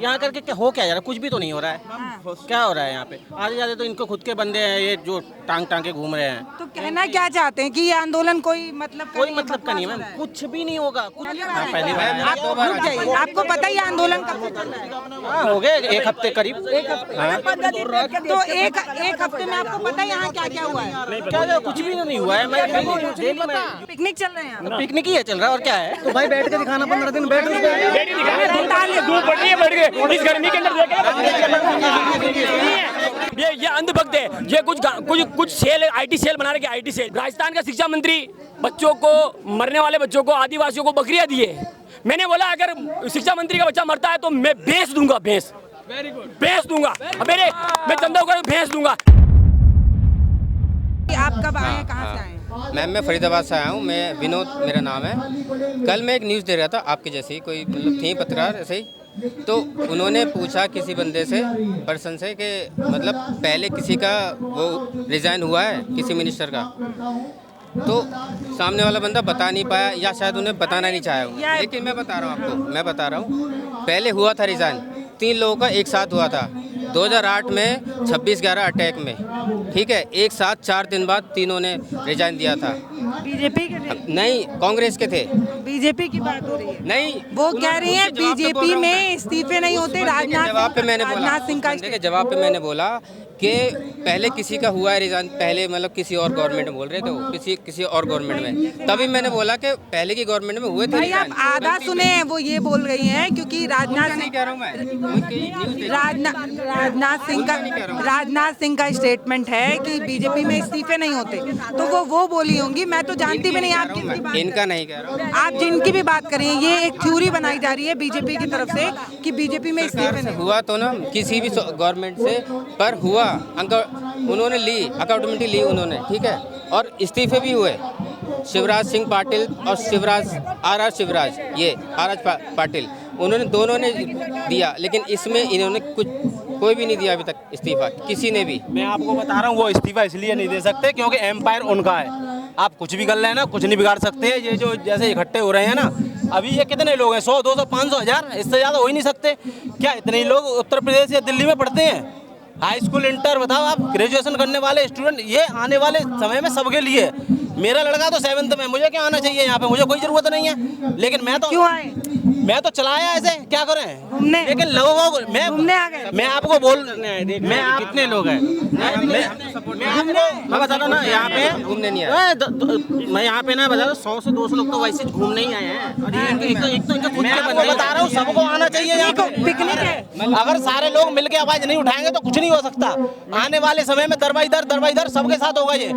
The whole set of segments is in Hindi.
यहाँ करके क्या हो क्या जा रहा है? कुछ भी तो नहीं हो रहा है। क्या हो रहा है यहाँ पे? आधे ज्यादा तो इनको खुद के बंदे हैं, ये जो टांग के घूम रहे हैं। तो कहना क्या चाहते हैं कि ये आंदोलन कोई मतलब का नहीं है मैम, कुछ भी नहीं होगा। पहली पहली बार बार आप रुक जाइए, आपको पता ही आंदोलन कब से चल रहा है? हाँ, हो गए एक हफ्ते करीब। एक हफ्ते। तो एक हफ्ते में आपको पता है यहाँ क्या क्या हुआ है? क्या कुछ भी नहीं हुआ है। मैं पिकनिक चल रहे हैं यहाँ। पिकनिक ही है चल रहा है, और क्या है? तो भाई बैठ के दिखाना 15 दिन बैठ इस गर्मी के अंदर ये अंधभक्त है। ये कुछ सेल आईटी सेल बना रहे, आईटी सेल। राजस्थान का शिक्षा मंत्री बच्चों को, मरने वाले बच्चों को, आदिवासियों को बकरियां दिए। मैंने बोला अगर शिक्षा मंत्री का बच्चा मरता है तो मैं भैंस दूंगा, भैंस दूंगा। मैं चंदा को भैंस दूंगा। आप कब आए हैं, कहाँ से आए हैं? मैम मैं फरीदाबाद से आया हूँ। मैं विनोद मेरा नाम है। कल मैं एक न्यूज़ दे रहा था आपके जैसी, कोई मतलब थी पत्रकार ऐसे ही, तो उन्होंने पूछा किसी बंदे से, पर्सन से, कि मतलब पहले किसी का वो रिज़ाइन हुआ है किसी मिनिस्टर का, तो सामने वाला बंदा बता नहीं पाया या शायद उन्हें बताना नहीं चाहा। लेकिन मैं बता रहा हूँ आपको, पहले हुआ था रिज़ाइन, 3 लोगों का एक साथ हुआ था 2008 में 26/11 अटैक में, ठीक है। एक साथ 4 दिन बाद तीनों ने रिजाइन दिया था। बीजेपी के थे? नहीं, कांग्रेस के थे। बीजेपी की बात हो रही है। नहीं, वो कह रही है बीजेपी में इस्तीफे नहीं होते। जवाब पे मैंने बोला, राजनाथ सिंह का जवाब पे मैंने बोला कि पहले किसी का हुआ है रिजाइन, पहले मतलब किसी और गवर्नमेंट में बोल रहे थे वो, किसी और गवर्नमेंट में। तभी मैंने बोला कि पहले की गवर्नमेंट में हुए थे। भाई आप आधा सुने हैं, वो ये बोल रही हैं क्योंकि राजनाथ सिंह का स्टेटमेंट है कि बीजेपी में इस्तीफे नहीं होते, तो वो बोली होंगी। मैं तो जानती भी नहीं आप किसकी बात, इनका नहीं कह रहा हूँ। आप जिनकी भी बात करें, ये एक थ्योरी बनाई जा रही है बीजेपी की तरफ से कि बीजेपी में इस्तीफे नहीं हुआ तो ना किसी भी गवर्नमेंट से, पर हुआ उन्होंने ली अकाउंटेबिलिटी ली उन्होंने, ठीक है। और इस्तीफे भी हुए। शिवराज सिंह पाटिल और आर आर पाटिल, उन्होंने दोनों ने दिया, लेकिन इसमें इन्होंने कोई भी नहीं दिया अभी तक इस्तीफा, किसी ने भी। मैं आपको बता रहा हूँ, वो इस्तीफा इसलिए नहीं दे सकते क्योंकि एम्पायर उनका है। आप कुछ भी कर लें ना, कुछ नहीं बिगाड़ सकते। ये जो जैसे इकट्ठे हो रहे हैं ना, अभी ये कितने लोग हैं? 100, 200, 500, 1000, इससे ज़्यादा हो ही नहीं सकते। क्या इतने लोग उत्तर प्रदेश या दिल्ली में पढ़ते हैं? हाई स्कूल, इंटर, बताओ आप, ग्रेजुएशन करने वाले स्टूडेंट, ये आने वाले समय में सबके लिए। मेरा लड़का तो 7th में, मुझे क्या आना चाहिए यहाँ पे? मुझे कोई ज़रूरत नहीं है, लेकिन मैं तो क्यों आए? मैं तो चलाया ऐसे, क्या करें घूमने? लेकिन लोगों को घूमने आ गए? मैं आपको बोल, मैं कितने लोग हैं, मैं बता रहा हूँ ना, यहाँ पे घूमने नहीं आया। मैं यहाँ पे ना बता रहा हूँ, 100 से 200 लोग तो वैसे घूमने ही आए हैं। मैं आपको बता रहा हूँ, सबको आना चाहिए यहाँ पे। पिकनिक है। अगर सारे लोग मिलके आवाज नहीं उठाएंगे तो कुछ नहीं हो सकता। आने वाले समय में दरबाइदर सबके साथ होगा। ये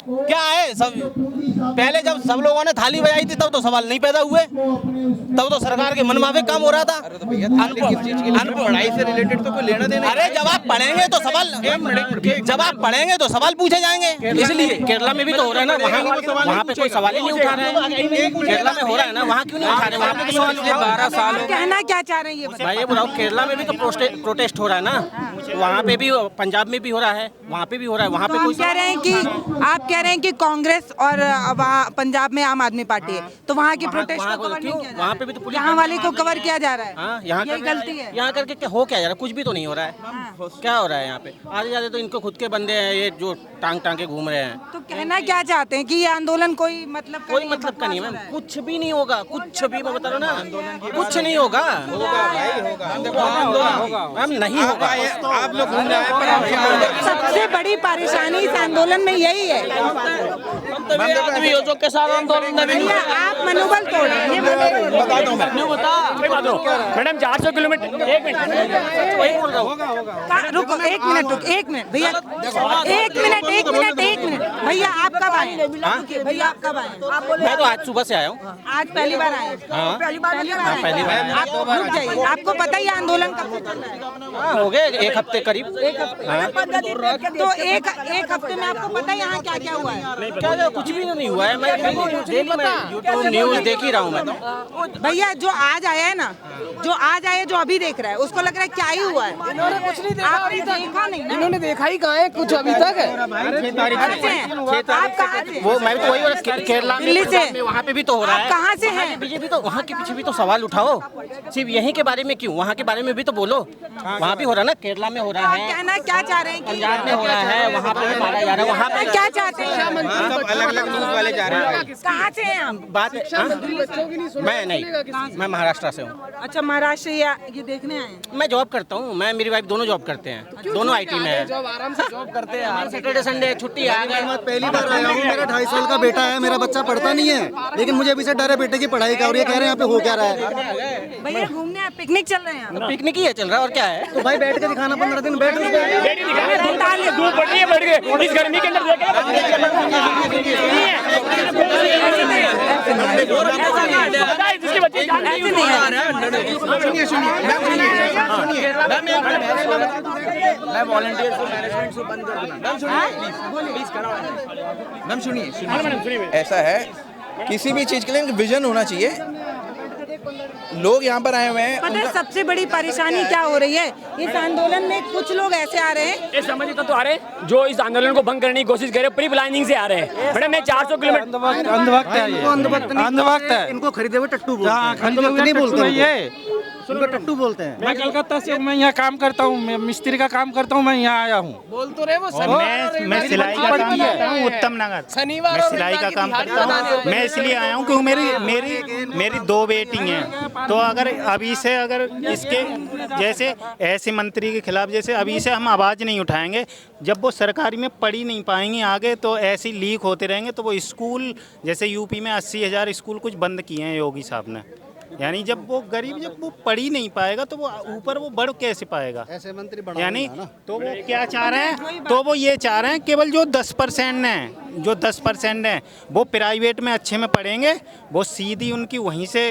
क्या है? सब पहले जब सब लोगों ने थाली बजाई थी तब तो सवाल नहीं पैदा हुए, तब तो सरकार के मनमाफिक काम हो रहा था। पढ़ाई से रिलेटेड तो कोई लेना देना। अरे जब आप पढ़ेंगे तो सवाल पूछे जाएंगे। इसलिए केरला में भी तो हो रहा है ना, वहाँ पे कोई सवाल ही नहीं उठा रहे हैं। केरला में हो रहा है ना, वहाँ क्यों नहीं उठा रहे? वहाँ पे 12 साल कहना क्या चाह रहे हैं ये भाई, ये बताओ, केरला में भी तो प्रोटेस्ट हो रहा है ना, वहाँ पे भी, पंजाब में भी हो रहा है, वहाँ पे भी हो रहा है। वहाँ पे तो कोई आप कह रहे हैं कि कांग्रेस और पंजाब में आम आदमी पार्टी है, तो वहाँ की प्रोटेस्ट को कवर नहीं किया जा रहा है? वहाँ पे भी तो पुलिस, यहाँ वाले को कवर किया जा रहा है। यहाँ यही गलती है। यहाँ करके क्या हो क्या जा रहा है? कुछ भी तो नहीं हो रहा है। क्या हो रहा है यहाँ पे? आधे ज्यादा तो इनको खुद के बंदे हैं, ये जो टांग के घूम रहे हैं। तो कहना क्या चाहते हैं कि ये आंदोलन कोई मतलब का नहीं है मैम, कुछ भी नहीं होगा। कुछ भी, मैं बता रहा हूँ ना, कुछ नहीं होगा मैम, नहीं होगा। आप लोग घूमने आए, सबसे बड़ी परेशानी इस आंदोलन में यही है। भैया आप मनोबल तोड़ रहे हैं। मैडम 400 किलोमीटर, एक मिनट भैया, एक मिनट भैया, आप कब आए? भैया आप कब आए? मैं तो आज सुबह से आया हूँ। आज पहली बार आए? पहली बार आए। आप रुक जाइए, आपको पता ही आंदोलन कब से चल रहा है? हो गए एक हफ्ते करीब। एक हफ्ते। तो एक हफ्ते में आपको पता है यहाँ क्या क्या हुआ है? क्या कुछ भी नहीं हुआ है। मैं यूट्यूब न्यूज देख ही रहा हूँ मैं तो। भैया जो आज आया है ना, जो अभी देख रहा है, उसको लग रहा है क्या ही हुआ है? इन्होंने कुछ नहीं देखा, आपने देखा नहीं ना? इन्होंने देखा ही कहाँ है कुछ अभी तक है। अच्छे हैं। आप कहाँ से? वो मैं तो वही केरला दिल्ली से? वहाँ पे भी तो हो रहा है। कहाँ से हैं? बीजेपी तो वहाँ के पीछे भी तो सवाल उठाओ, सिर्फ यहीं के बारे में क्यों, वहाँ के बारे में भी तो बोलो। वहाँ भी हो रहा है ना, केरला में हो रहा है, कहना क्या चाह रहे हैं कि पंजाब में हो रहा है, वहाँ पे भी मारा जा रहा है, वहाँ पे क्या चाहते हैं? सब अलग-अलग न्यूज़ वाले जा रहे हैं। कहाँ से हैं आप? बात मैं नहीं, मैं महाराष्ट्र से हूँ। अच्छा, महाराष्ट्र या ये देखने आए हैं? मैं जॉब करता हूँ, मैं मेरी वाइफ दोनों जॉब करते हैं, दोनों आईटी में है। आराम से जॉब करते हैं। सैटरडे संडे छुट्टी आ गई। पहली बार आया हूँ, मेरा 2.5 साल का बेटा है, मेरा बच्चा पढ़ता नहीं है, लेकिन मुझे अभी से डर है बेटे की पढ़ाई का, और ये कह रहे हैं यहाँ पे हो क्या रहा है। भैया घूमने आप पिकनिक चल रहे हैं आप? पिकनिक ही है चल रहा है, और क्या है। तो भाई बैठ के दिखाना, 15 दिन बैठ के धूप पड़ रही है, बैठ गए इस गर्मी के अंदर जिसके बच्चे ऐसे नहीं है। मैं वॉलंटियर से मैनेजमेंट से बंद कर दूंगा। मैम सुनिए, ऐसा है किसी भी चीज के लिए विजन होना चाहिए। लोग यहाँ पर आए हुए हैं, पता है सबसे बड़ी परेशानी क्या हो रही है? इस आंदोलन में कुछ लोग ऐसे आ रहे हैं, ये समझ तो आ रहे हैं जो इस आंदोलन को भंग करने की कोशिश कर रहे हैं, प्री प्लानिंग से आ रहे हैं। मैडम मैं 400 किलोमीटर अंधभक्त है, अंधभक्त है, इनको खरीदे हुए टट्टू बोलते हैं, अंधभक्त नहीं बोलते हैं, उनको टट्टू बोलते हैं। मैं कलकत्ता से, मैं यहाँ काम करता हूँ, मैं मिस्त्री का काम करता हूँ, मैं यहाँ आया हूँ। बोल तो रहे वो मैं सिलाई का काम करता हूँ उत्तम नगर, शनिवार मैं सिलाई का काम करता हूँ। मैं इसलिए आया हूँ क्योंकि मेरी 2 बेटी हैं, तो अगर अभी से अगर इसके जैसे ऐसे मंत्री के खिलाफ जैसे अभी से हम आवाज़ नहीं उठाएंगे, जब वो सरकारी में पढ़ी नहीं पाएंगी आगे, तो ऐसे लीक होते रहेंगे, तो वो स्कूल जैसे यूपी में 80,000 स्कूल कुछ बंद किए हैं योगी साहब ने। यानी जब वो गरीब जब वो पढ़ ही नहीं पाएगा तो वो ऊपर वो बढ़ कैसे पाएगा। ऐसे मंत्री बना यानी तो वो क्या चाह रहे हैं, तो वो ये चाह रहे हैं केवल जो 10% हैं, जो 10% हैं वो प्राइवेट में अच्छे में पढ़ेंगे, वो सीधी उनकी वहीं से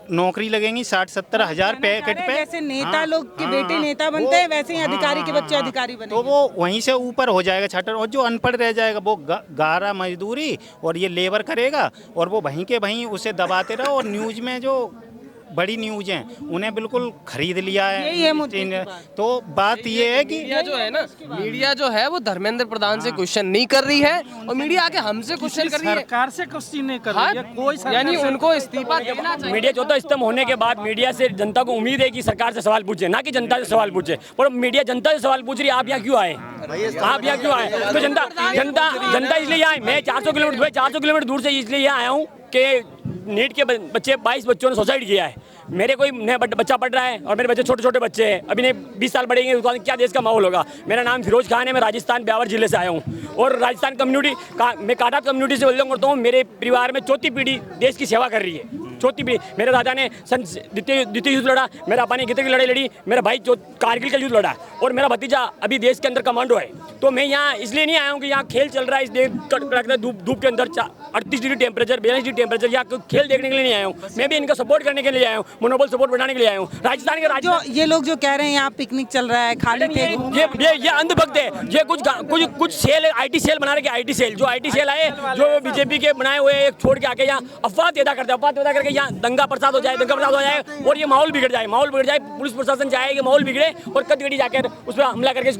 नौकरी लगेंगी 60-70 हज़ार पैकेट पे। जैसे नेता लोग के बेटे नेता बनते हैं, वैसे ही अधिकारी के बच्चे अधिकारी बने। तो वो वहीं से ऊपर हो जाएगा छात्र, और जो अनपढ़ रह जाएगा वो गारा मजदूरी और ये लेबर करेगा, और वो वहीं के वहीं उसे दबाते रहो। और न्यूज़ में जो बड़ी न्यूज़ हैं उन्हें बिल्कुल खरीद लिया है। तो बात ये है कि मीडिया जो है ना, मीडिया जो है वो धर्मेंद्र प्रधान से क्वेश्चन नहीं कर रही है, और मीडिया आके हमसे क्वेश्चन कर रही है। सरकार से क्वेश्चन नहीं कर रही है कोई, यानी उनको इस्तीफा देना चाहिए। मीडिया चौथा स्तंभ होने के बाद मीडिया से जनता को उम्मीद है कि सरकार से सवाल पूछे, ना कि जनता से सवाल पूछे। पर मीडिया जनता से सवाल पूछ रही है, आप यहाँ क्यों आए, आप यहाँ क्यों आए? तो जनता इसलिए आए। मैं 400 किलोमीटर दूर से इसलिए यहाँ आया हूँ कि नीट के बच्चे 22 बच्चों ने सुसाइड किया है। मेरे कोई नया बच्चा पढ़ रहा है और मेरे बच्चे छोटे छोटे बच्चे हैं, अभी नहीं 20 साल बढ़ेंगे, उसके बाद क्या देश का माहौल होगा। मेरा नाम फिरोज खान है, मैं राजस्थान ब्यावर जिले से आया हूँ, और राजस्थान कम्युनिटी मैं काटा कम्युनिटी से बिलोंग करता हूँ। मेरे परिवार में चौथी पीढ़ी देश की सेवा कर रही है, चौथी पीढ़ी। मेरे दादा ने द्वितीय युद्ध लड़ा, मेरा पापा ने गीता की लड़ाई लड़ी, मेरा भाई कारगिल का युद्ध लड़ा, और मेरा भतीजा अभी देश के अंदर कमांडो है। तो मैं यहाँ इसलिए नहीं आया हूँ कि यहाँ खेल चल रहा है, इस धूप के अंदर 38 डिग्री टेम्परेचर, 42 डिग्री टेम्परेचर, यहाँ खेल देखने के लिए नहीं आया हूँ। मैं भी इनका सपोर्ट करने के लिए आया हूँ, मनोबल सपोर्ट बढ़ाने के लिए आया हूँ। राजस्थान के जो ये लोग जो कह रहे हैं यहाँ पिकनिक चल रहा है, खाली थे, ये अंधभक्त है। ये कुछ सेल आईटी सेल बना रहे, आईटी सेल जो आईटी सेल आए, जो बीजेपी के बनाए हुए एक छोड़ के आके यहाँ अफवाह पैदा करते हैं, अफवाह पैदा करके यहाँ दंगा प्रसाद हो जाए और ये माहौल बिगड़ जाए, पुलिस प्रशासन चाहे कि माहौल बिगड़े और कदगड़ी जाकर उस पर हमला करके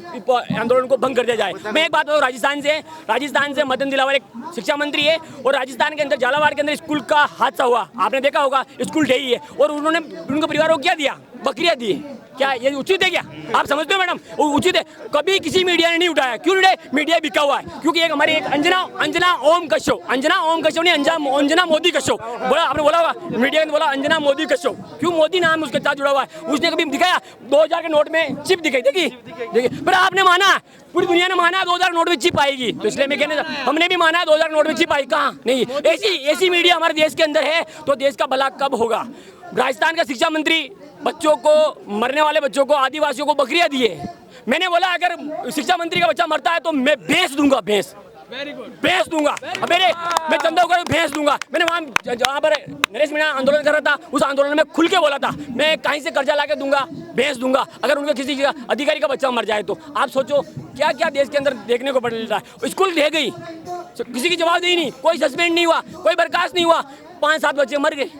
आंदोलन को भंग कर दिया जाए। मैं एक बात बताऊँ, राजस्थान से मदन दिलावर एक शिक्षा मंत्री है, और राजस्थान के अंदर झालावाड़ के अंदर स्कूल का हादसा हुआ, आपने देखा होगा, स्कूल ढही है, और उन्होंने उनके परिवार को क्या दिया, बकरियां दी। क्या ये उचित है? क्या आप समझते हो मैडम उचित है? कभी किसी मीडिया ने नहीं उठाया। क्यों नहीं? मीडिया बिका हुआ है, क्योंकि एक हमारी एक अंजना ओम कश्यप ने अंजना मोदी कश्यप बोला, आपने बोला होगा, मीडिया ने बोला अंजना मोदी कश्यप, क्यों मोदी नाम उसके साथ जुड़ा हुआ है? उसने कभी दिखाया 2000 के नोट में चिप दिखाई, देखिए, पर आपने माना, पूरी दुनिया ने माना 2000 नोट में चिप आएगी, तो इसलिए मैं कहने हमने भी माना 2000 नोट में चिप आई, कहाँ नहीं। ऐसी मीडिया हमारे देश के अंदर है तो देश का भला कब होगा? राजस्थान का शिक्षा मंत्री बच्चों को, मरने वाले बच्चों को, आदिवासियों को बकरियां दिए। मैंने बोला अगर शिक्षा मंत्री का बच्चा मरता है तो मैं भैंस दूंगा, भैंस दूंगा, मैं चंदा को भैंस दूंगा। मैंने वहाँ जहाँ पर नरेश मीणा आंदोलन कर रहा था, उस आंदोलन में खुल के बोला था, मैं कहीं से कर्जा लाके दूंगा, भैंस दूंगा अगर उनके किसी अधिकारी का बच्चा मर जाए तो। आप सोचो क्या क्या देश के अंदर देखने को पड़ रहा है। स्कूल ढह गई, किसी की जवाबदेही नहीं, कोई सस्पेंड नहीं हुआ, कोई बर्खास्त नहीं हुआ, 5-7 बच्चे मर गए,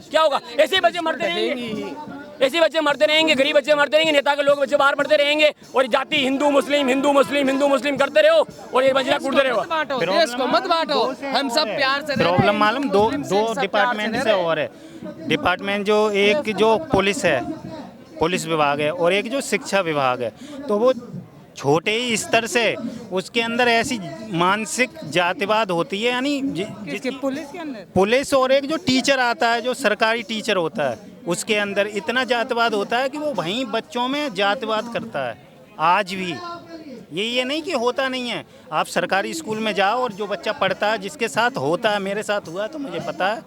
क्या होगा? ऐसे बच्चे मरते रहेंगे। ऐसे बच्चे मरते रहेंगे, गरीब बच्चे मरते रहेंगे, नेता के लोग बच्चे बाहर पढ़ते रहेंगे और जाति हिंदू मुस्लिम हिंदू मुस्लिम हिंदू मुस्लिम करते रहो और ये बजरा कूटते रहो। मत बांटो, देश को मत बांटो, हम सब प्यार से रह रहे हैं। प्रॉब्लम मालूम दो मुस्लिम सिख सब डिपार्टमेंट प्यार से रह रहे हैं। और है। डिपार्टमेंट जो एक जो पुलिस है, पुलिस विभाग है, और एक जो शिक्षा विभाग है, तो वो छोटे ही स्तर से उसके अंदर ऐसी मानसिक जातिवाद होती है, यानी किसके पुलिस के अंदर? पुलिस और एक जो टीचर आता है, जो सरकारी टीचर होता है, उसके अंदर इतना जातिवाद होता है कि वो वहीं बच्चों में जातिवाद करता है आज भी। ये नहीं कि होता नहीं है। आप सरकारी स्कूल में जाओ और जो बच्चा पढ़ता है, जिसके साथ होता है, मेरे साथ हुआ तो मुझे पता है।